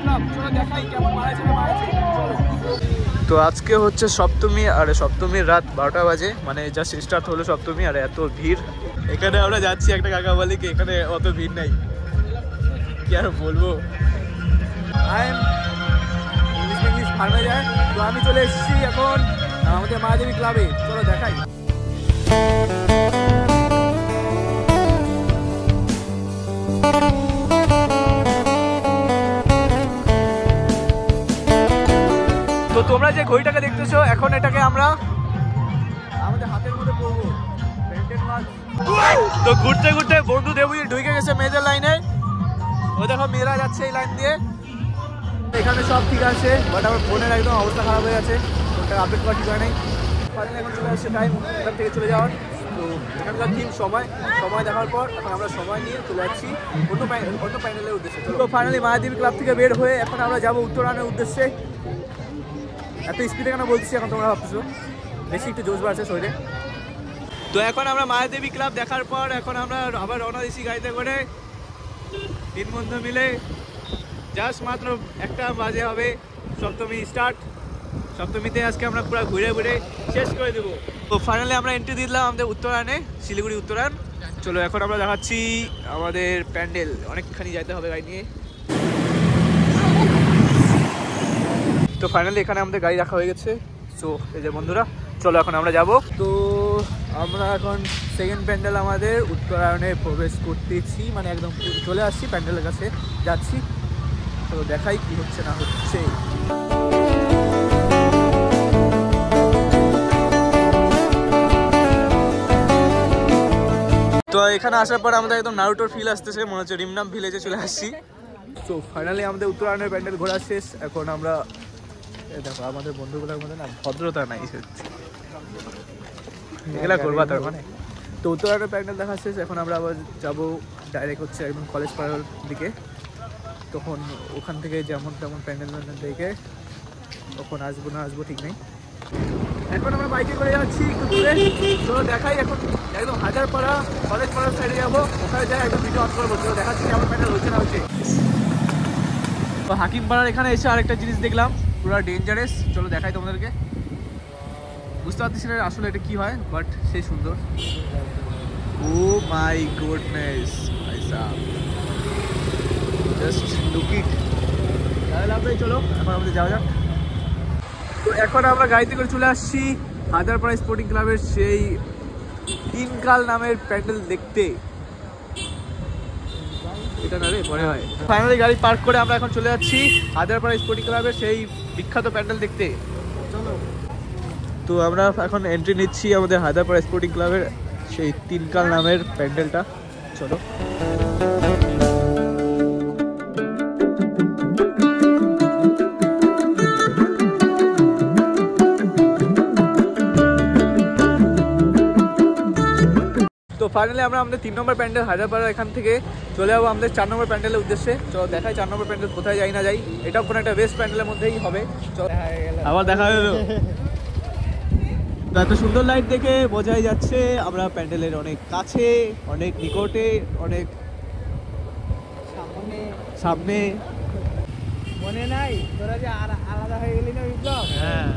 Club, চলো দেখাই কেমন মারাইছে না মারাইছে। তো আজকে হচ্ছে সপ্তমী, আর সপ্তমীর রাত 12টা বাজে, মানে জাস্ট স্টার্ট হলো সপ্তমী, আর এত ভিড় এখানে। আমরা যাচ্ছি, একটা কাকা বলি কি এখানে অত ভিড় নাই, কি আর বলবো। ইংলিশ ফার্মে যায়। তো আমি চলে এসেছি এখন আমাদের মায়াদেবী ক্লাবে, চলো দেখাই। তো তোমরা যে ঘড়িটাকে দেখতেছো, এখন এটাকে আমরা আমাদের হাতের মধ্যে পরবো। তো ঘুরতে ঘুরতে বন্ধু দেবুজি ঢুকে গেছে মেয়েদের লাইনে। ও দেখো মেয়েরা যাচ্ছে এই লাইন দিয়ে। এখানে সব ঠিক আছে, বাট আমার ফোনের একদম অবস্থা খারাপ হয়ে গেছে, ফোনটা আপডেট করা ঠিক হয় নাই। ফাইনালি এখন চলে আসছে টাইম এখান থেকে চলে যাওয়ার। তো এখানকার থিম সময় দেখার পর এখন আমরা সময় নিয়ে চলে যাচ্ছি অন্য প্যান্ডেলের উদ্দেশ্যে। তো ফাইনালি মায়াদেবী ক্লাব থেকে বের হয়ে এখন আমরা যাবো উত্তরায়ণের উদ্দেশ্যে। এত স্পিডে কেন বলছি এখন তোমরা ভাবছো, বেশি একটু জোশ বাড়ছে শরীরে। তো এখন আমরা মায়াদেবী ক্লাব দেখার পর এখন আমরা আবার রওনা দিচ্ছি গাড়িতে করে, 3 বন্ধু মিলে। জাস্ট মাত্র 1টা বাজে হবে সপ্তমী স্টার্ট। সপ্তমীতে আজকে আমরা পুরো ঘুরে ঘুরে শেষ করে দেবো। তো ফাইনালি আমরা এন্ট্রি দিলাম আমাদের উত্তরায়ণে, শিলিগুড়ি উত্তরায়ণ। চলো এখন আমরা দেখাচ্ছি আমাদের প্যান্ডেল, অনেকখানি যাইতে হবে গাড়ি নিয়ে। তো ফাইনালি এখানে আমাদের গাড়ি রাখা হয়ে গেছে। সো এই যে বন্ধুরা, চলো এখন আমরা যাব। তো আমরা এখন সেকেন্ড প্যান্ডেল আমাদের উত্তরায়ণে প্রবেশ করতেছি, মানে একদম চলে আসছি প্যান্ডেলের কাছে যাচ্ছি। তো দেখাই কি হচ্ছে না হচ্ছে। তো এখানে আসার পর আমাদের একদম নারুটোর ফিল আসতেছে, মনে হচ্ছে রিমনাম ভিলেজে চলে আসছি। তো ফাইনালি আমাদের উত্তরায়ণের প্যান্ডেল ঘোরা শেষ। এখন আমরা দেখো আমাদের বন্ধুগুলোর মধ্যে না ভদ্রতা নাই, এগুলা করবা তার মানে। তো উত্তরায়ণের প্যান্ডেল দেখা শেষ, এখন আমরা আবার যাবো ডাইরেক্ট হচ্ছে একদম কলেজ পাড়ার দিকে। তখন ওখান থেকে যেমন তেমন প্যান্ডেল দেখে তখন আসবো ঠিক নেই। এখন আমরা বাইকে করে যাচ্ছি একটু দূরে, চলো দেখাই। এখন একদম হাজারপাড়া কলেজ পাড়ার সাইডে যাবো, ওখানে যাই একদম ভিডিও অন করবো। চলো দেখাচ্ছি কেমন প্যান্ডেল হচ্ছে না হচ্ছে। তো হাকিম পাড়ার এখানে এসে আরেকটা জিনিস দেখলাম, পুরো ডেঞ্জারাস। চলো দেখাই তোমাদেরকে। বুঝতে পারতেছি না আসলে এটা কি হয়, বাট সেই সুন্দর। ও মাই গুডনেস ভাই সাহেব, জাস্ট লুক ইট। তাহলে চলো এখন আমাদের যাওয়া যাক। তো এখন আমরা গাড়িতে করে চলে আসছি হাজারপাড়া স্পোর্টিং ক্লাবের সেই তিনকাল নামের প্যান্ডেল দেখতে। এটা না রে পরে হয়। ফাইনালি গাড়ি পার্ক করে আমরা এখন চলে যাচ্ছি হাজারপাড়া স্পোর্টিং ক্লাবের সেই বিখ্যাত প্যান্ডেল দেখতে। চলো। তো আমরা এখন এন্ট্রি নিচ্ছি আমাদের হাজারপাড়া স্পোর্টিং ক্লাবের সেই তিনকাল নামের প্যান্ডেলটা। চলো। তো ফাইনালি আমরা আমাদের 3 নম্বর প্যান্ডেল হাজারপাড়া এখান থেকে চলে যাবো আমাদের 4 নম্বর প্যান্ডেলের উদ্দেশ্যে। চলো দেখাই 4 নম্বর প্যান্ডেল কোথায় যাই না যাই। এটাও কোনো একটা বেস্ট প্যান্ডেলের মধ্যেই হবে। আবার দেখা হলো। এত সুন্দর লাইট দেখে বোঝাই যাচ্ছে আমরা প্যান্ডেলের অনেক কাছে, অনেক নিকটে, অনেক সামনে। মনে নাই তোরা যে আলাদা হয়ে গেলি না বিপ্লব? হ্যাঁ,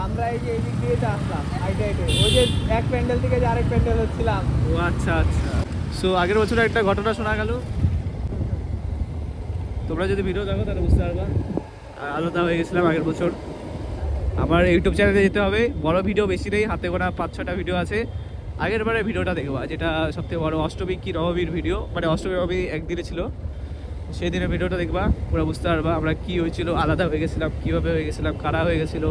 আমরা এই যে এদিক দিয়ে আসলাম হাইটে ওই যে এক প্যান্ডেল থেকে যে আরেক প্যান্ডেল হচ্ছিলাম। ও আচ্ছা আচ্ছা। সো আগের বছর একটা ঘটনা শোনা গেল, তোমরা যদি ভিডিও দেখো তাহলে বুঝতে পারবা। আলাদা হয়ে গেছিলাম আগের বছর। আমার ইউটিউব চ্যানেলে যেতে হবে, বড় ভিডিও বেশি নেই, হাতে গোনা 5-6টা ভিডিও আছে। আগের বারে ভিডিওটা দেখবা, যেটা সবথেকে বড় অষ্টমী কি নবমীর ভিডিও, মানে অষ্টমী নবমী একদিনে ছিল, সেই দিনের ভিডিওটা দেখবা, পুরো বুঝতে পারবা আমরা কি হয়েছিল, আলাদা হয়ে গেছিলাম, কিভাবে হয়ে গেছিলাম, কারা হয়ে গেছিল।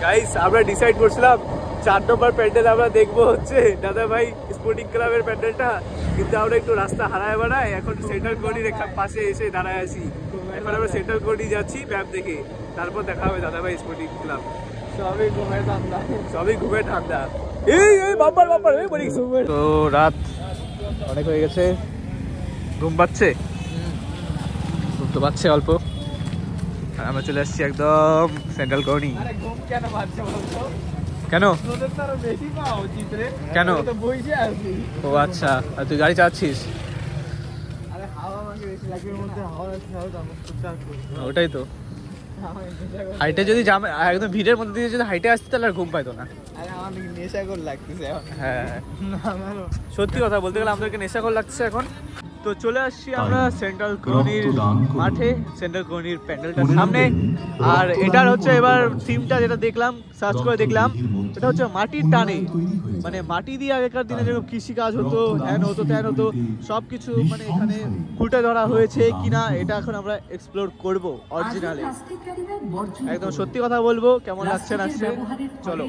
গাইস আমরা ডিসাইড করছিলাম 4 নম্বর প্যান্ডেল আমরা দেখবো হচ্ছে দাদা ভাই স্পোর্টিং ক্লাবের প্যান্ডেলটা, কিন্তু আমরা একটু রাস্তা হারায় বেড়াই, এখন সেন্ট্রাল গড়ির পাশে এসে দাঁড়ায় আছি। এখন আমরা সেন্ট্রাল গড়ি যাচ্ছি ম্যাপ দেখে, তারপর দেখা হবে দাদা ভাই স্পোর্টিং ক্লাব। সবই ঘুমে ঠান্ডা। এই বাম্পার এই বলি। তো রাত অনেক হয়ে গেছে, ঘুম পাচ্ছে, ঘুম তো পাচ্ছে অল্প। আর আমরা চলে আসছি একদম সেন্ট্রাল গড়ি। কেন কেন? ও আচ্ছা, আর তুই গাড়ি চালাচ্ছিস? বেশি লাগে এর মধ্যে হাওয়া আছে হাওয়া আমি চুপচাপ করি ওটাই তো হাইটে যদি একদম ভিড়ের মধ্যে দিয়ে যদি হাইটে আসতে তাহলে আর ঘুম পাইতো না। আরে আমার নেশাকর লাগতেছে এখন। হ্যাঁ না আমারও সত্যি কথা বলতে গেলে আমাদেরকে নেশাকর লাগছে এখন। তো চলে আসছি আমরা সেন্ট্রাল কলোনির মাঠে, সেন্ট্রাল কলোনির প্যান্ডেলটার সামনে। আর এটার হচ্ছে এবার থিমটা যেটা দেখলাম, সার্চ করে দেখলাম, এটা হচ্ছে মাটির টানে, মানে মাটি দিয়ে আগেকার দিনে যেরকম কৃষিকাজ হতো, হ্যান হতো ত্যান হতো, সব কিছু মানে এখানে ফুটে ধরা হয়েছে কিনা এটা এখন আমরা এক্সপ্লোর করব অরিজিনালি। একদম সত্যি কথা বলবো, কেমন লাগছে না আসছে চলো।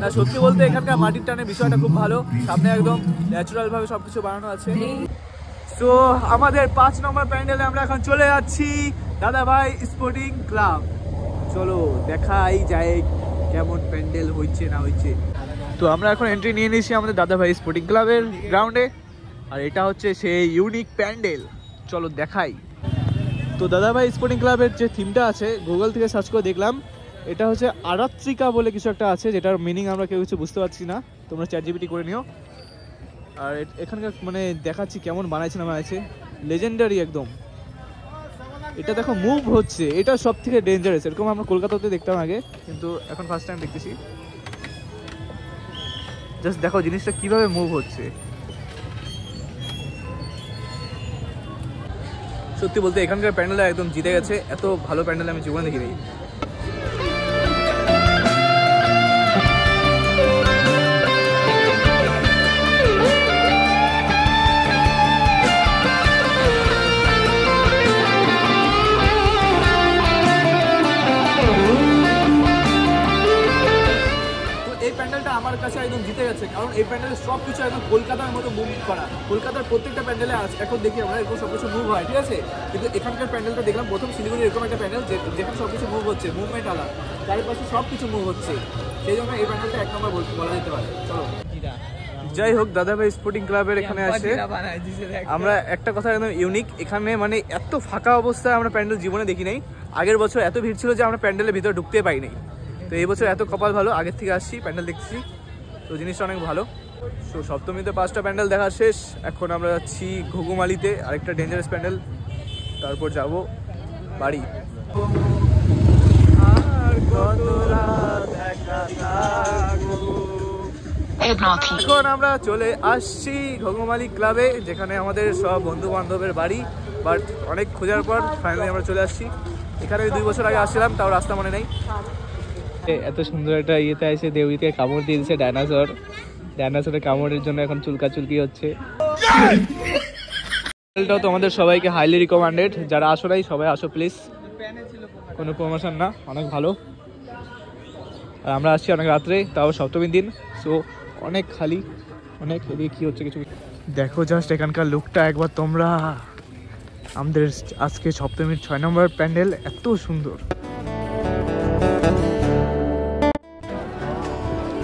না সত্যি বলতে এখানকার মাটির টানের বিষয়টা খুব ভালো, সামনে একদম ন্যাচারাল ভাবে সবকিছু বানানো আছে। তো আমাদের 5 নম্বর প্যান্ডেলে আমরা এখন চলে যাচ্ছি দাদাভাই স্পোর্টিং ক্লাব। চলো দেখাই যায় কেমন প্যান্ডেল হচ্ছে না হচ্ছে। তো আমরা এখন এন্ট্রি নিয়ে নিয়েছি আমাদের দাদাভাই স্পোর্টিং ক্লাবের গ্রাউন্ডে, আর এটা হচ্ছে সেই ইউনিক প্যান্ডেল, চলো দেখাই। তো দাদাভাই স্পোর্টিং ক্লাবের যে থিমটা আছে গুগল থেকে সার্চ করে দেখলাম, এটা হচ্ছে আরাত্রিকা বলে কিছু একটা আছে, যেটার মিনিং আমরা কেউ কিছু বুঝতে পারছি না, তোমরা চ্যাটজিপিটি করে নিও। আর এখানকার মানে দেখাচ্ছি কেমন বানাইছে না বানাইছে, লেজেন্ডারি একদম। এটা দেখো মুভ হচ্ছে, এটা সব থেকে ডেঞ্জারাস। এরকম আমরা কলকাতাতে দেখতাম আগে, কিন্তু এখন ফার্স্ট টাইম দেখতেছি। জাস্ট দেখো জিনিসটা কিভাবে মুভ হচ্ছে। সত্যি বলতে এখানকার প্যান্ডেলটা একদম জিতে গেছে, এত ভালো প্যান্ডেল আমি জীবনে দেখিনি। আমার কাছে একদম জিতে গেছে, কারণ এই প্যান্ডেলের সব কিছু একদম কলকাতার মতো মুভ করা। কলকাতার প্রত্যেকটা প্যান্ডেলে এখন দেখি আমরা এরকম সব কিছু মুভ হয়, ঠিক আছে, কিন্তু এখানকার প্যান্ডেলটা দেখলাম প্রথম শিলিগুড়ি এরকম একটা প্যান্ডেল যেখানে সব কিছু মুভ হচ্ছে, মুভমেন্ট আলাদা, চারিপাশে সব কিছু মুভ হচ্ছে, সেই জন্য এই প্যান্ডেলটা 1 নম্বর বলা যেতে পারে। চলো যাই হোক, দাদাভাই স্পোর্টিং ক্লাবের এখানে আসে আমরা একটা কথা একদম ইউনিক, এখানে মানে এত ফাঁকা অবস্থায় আমরা প্যান্ডেল জীবনে দেখি নাই। আগের বছর এত ভিড় ছিল যে আমরা প্যান্ডেলের ভিতরে ঢুকতে পাই নাই, তো এই বছর এত কপাল ভালো, আগের থেকে আসছি প্যান্ডেল দেখছি, তো জিনিসটা অনেক ভালো। তো সপ্তমীতে 5টা প্যান্ডেল দেখা শেষ, এখন আমরা যাচ্ছি ঘুঘুমালিতে, আরেকটা ডেঞ্জারাস প্যান্ডেল, তারপর যাব বাড়ি। এখন আমরা চলে আসছি ঘুঘুমালি ক্লাবে, যেখানে আমাদের সব বন্ধু বান্ধবের বাড়ি, বাট অনেক খোঁজার পর ফাইনালি আমরা চলে আসছি। এখানে 2 বছর আগে আসছিলাম, তাও রাস্তা মনে নেই। এত সুন্দর একটা ইয়েতে এসে দেউড়িতে কামড় দিয়ে দিচ্ছে ডাইনোসরের কামড়ের জন্য এখন চুলকাচুলকি হচ্ছে। এটাও তো আমাদের সবাইকে হাইলি রিকমেন্ডেড, যারা আসো নাই সবাই আসো প্লিজ, কোনো প্রমোশন না, অনেক ভালো। আর আমরা আসছি অনেক রাত্রে, তাও সপ্তমীর দিন, সো অনেক খালি, অনেক এদিকে কি হচ্ছে কিছু দেখো। জাস্ট এখানকার লুকটা একবার তোমরা, আমাদের আজকে সপ্তমীর 6 নম্বর প্যান্ডেল এত সুন্দর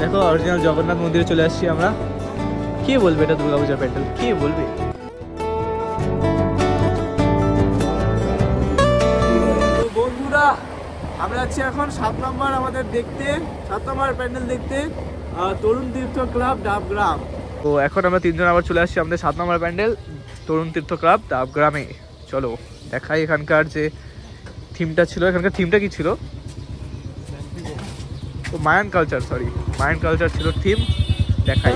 দেখো। অরিজিনাল জগন্নাথ মন্দিরে চলে আসছি আমরা। কে বলবে এটা দুর্গাপূজার প্যান্ডেল, কে বলবে? বন্ধুরা আমরা যাচ্ছি এখন 7 নম্বর আমাদের দেখতে, 7 নম্বর প্যান্ডেল দেখতে, তরুণ তীর্থ ক্লাব ডাবগ্রাম। তো এখন আমরা 3 জন আবার চলে আসছি আমাদের 7 নম্বর প্যান্ডেল তরুণ তীর্থ ক্লাব ডাবগ্রামে। চলো দেখাই এখানকার যে থিমটা ছিল। এখানকার থিমটা কি ছিল? তো Mayan culture, sorry Mayan culture ছিল থিম, দেখাই।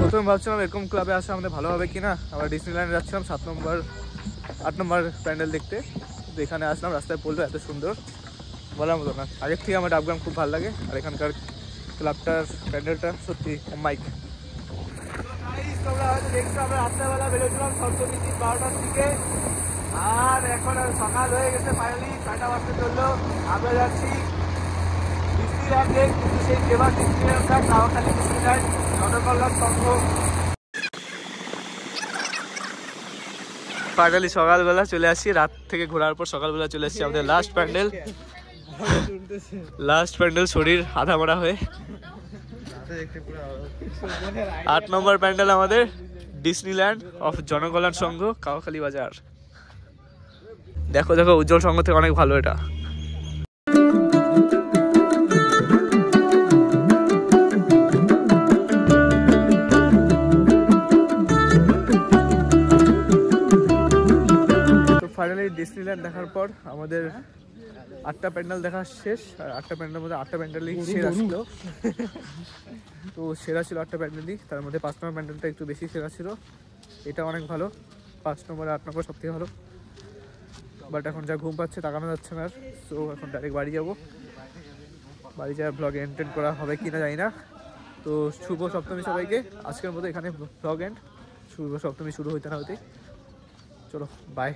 প্রথমে ভাবছিলাম এরকম ক্লাবে আসা আমাদের ভালো হবে কিনা, আবার ডিসনিল্যান্ডে যাচ্ছিলাম 7 নম্বর 8 নম্বর প্যান্ডেল দেখতে, তো এখানে আসলাম, রাস্তায় পড়লো এত সুন্দর বলার মতো না। আগের থেকে আমার ডাবগ্রাম খুব ভালো লাগে, আর এখানকার ক্লাবটার প্যান্ডেলটা সত্যি মাইক। তোমরা হয়তো দেখছো আমরা রাত্রেবেলা বেরোছিলাম সপ্তমী 12টার দিকে, আর এখন আর সকাল হয়ে গেছে, ফাইনালি 6টা বাজতে চললো। আমরা যাচ্ছি ডিসনিল্যান্ডে, কিন্তু সেই এবার ডিসনিল্যান্ডটা কাওয়াখালী ডিসনিল্যান্ড জনকল্যাণ সংঘ। ফাইনালি সকালবেলা চলে আসছি, রাত থেকে ঘোরার পর সকালবেলা চলে আসছি আমাদের লাস্ট প্যান্ডেল। শরীর আধা মারা হয়ে 8 নম্বর প্যান্ডেল আমাদের ডিসনিল্যান্ড অফ জনকল্যাণ সংঘ কাওয়াখালী বাজার। দেখো দেখো উজ্জ্বল সংঘ থেকে অনেক ভালো এটা। তো ফাইনালি ডিসনিল্যান্ড দেখার পর আমাদের 8টা প্যান্ডেল দেখা শেষ। আর 8টা প্যান্ডেলের মধ্যে 8টা প্যান্ডেলই সেরা ছিল। তো সেরা ছিল 8টা প্যান্ডেলই, তার মধ্যে 5 নম্বর প্যান্ডেলটা একটু বেশি সেরা ছিল। এটা অনেক ভালো, 5 নম্বর 8 নম্বর সব থেকে ভালো। বাট এখন যা ঘুম পাচ্ছে তাকানো যাচ্ছে না, সো এখন ডাইরেক্ট বাড়ি যাব। বাড়ি যাওয়ার ব্লগ এন্ড করা হবে কিনা জানি না। তো শুভ সপ্তমী সবাইকে। আজকের মতো এখানে ব্লগ এন্ড। শুভ সপ্তমী শুরু হইতে না হইতে। চলো বাই।